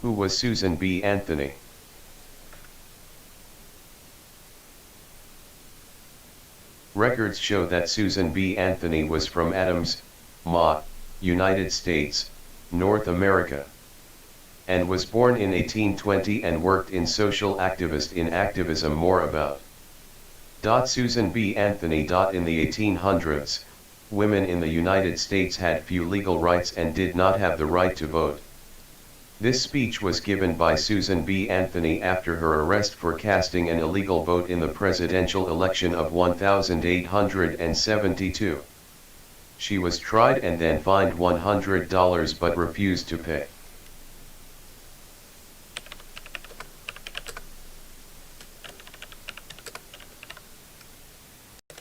Who was Susan B. Anthony? Records show that Susan B. Anthony was from Adams, Ma, United States, North America, and was born in 1820 and worked in social activist in activism. More about Susan B. Anthony. In the 1800s, women in the United States had few legal rights and did not have the right to vote. This speech was given by Susan B. Anthony after her arrest for casting an illegal vote in the presidential election of 1872. She was tried and then fined $100 but refused to pay.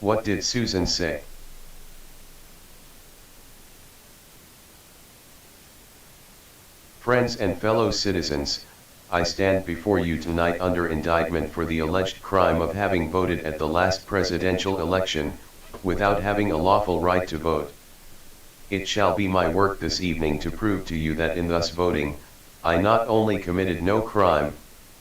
What did Susan say? Friends and fellow citizens, I stand before you tonight under indictment for the alleged crime of having voted at the last presidential election, without having a lawful right to vote. It shall be my work this evening to prove to you that in thus voting, I not only committed no crime,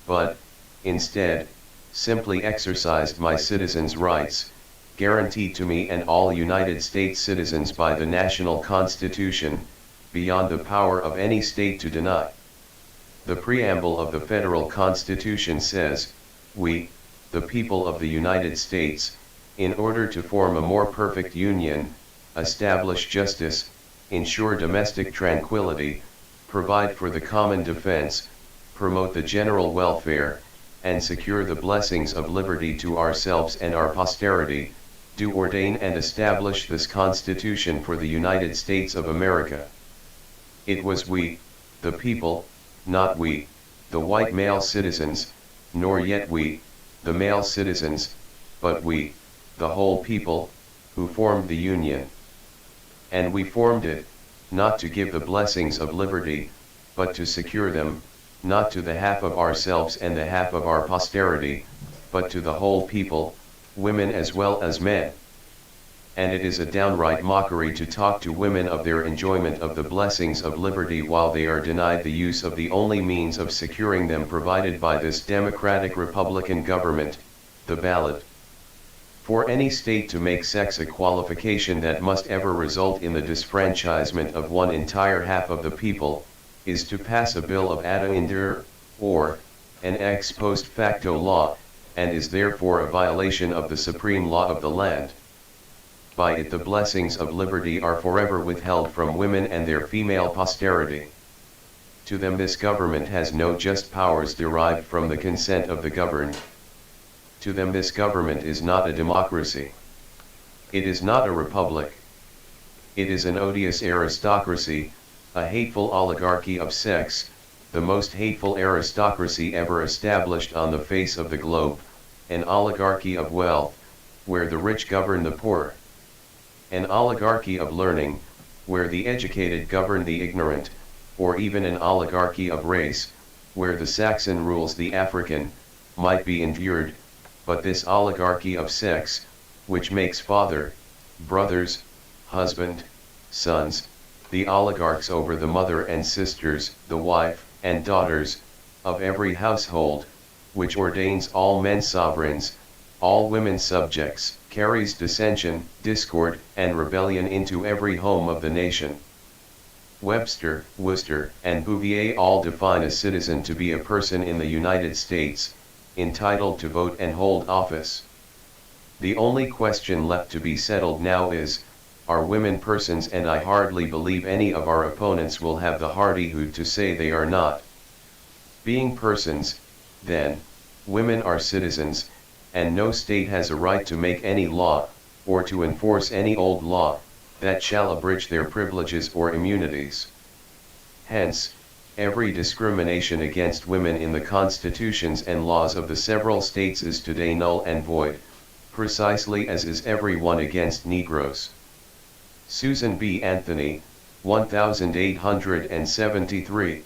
but, instead, simply exercised my citizens' rights, guaranteed to me and all United States citizens by the national Constitution, beyond the power of any state to deny. The preamble of the federal Constitution says, "We, the people of the United States, in order to form a more perfect union, establish justice, ensure domestic tranquility, provide for the common defense, promote the general welfare, and secure the blessings of liberty to ourselves and our posterity, do ordain and establish this Constitution for the United States of America." It was we, the people, not we, the white male citizens, nor yet we, the male citizens, but we, the whole people, who formed the Union. And we formed it, not to give the blessings of liberty, but to secure them, not to the half of ourselves and the half of our posterity, but to the whole people, women as well as men. And it is a downright mockery to talk to women of their enjoyment of the blessings of liberty while they are denied the use of the only means of securing them provided by this democratic Republican government, the ballot. For any state to make sex a qualification that must ever result in the disfranchisement of one entire half of the people, is to pass a bill of ad indir, or, an ex post facto law, and is therefore a violation of the supreme law of the land. By it the blessings of liberty are forever withheld from women and their female posterity. To them this government has no just powers derived from the consent of the governed. To them this government is not a democracy. It is not a republic. It is an odious aristocracy, a hateful oligarchy of sex, the most hateful aristocracy ever established on the face of the globe, an oligarchy of wealth, where the rich govern the poor. An oligarchy of learning, where the educated govern the ignorant, or even an oligarchy of race, where the Saxon rules the African, might be endured, but this oligarchy of sex, which makes father, brothers, husband, sons, the oligarchs over the mother and sisters, the wife, and daughters, of every household, which ordains all men sovereigns, all women subjects, carries dissension, discord, and rebellion into every home of the nation. Webster, Worcester, and Bouvier all define a citizen to be a person in the United States, entitled to vote and hold office. The only question left to be settled now is, are women persons? And I hardly believe any of our opponents will have the hardihood to say they are not. Being persons, then, women are citizens, and no state has a right to make any law, or to enforce any old law, that shall abridge their privileges or immunities. Hence, every discrimination against women in the constitutions and laws of the several states is today null and void, precisely as is every one against Negroes. Susan B. Anthony, 1873.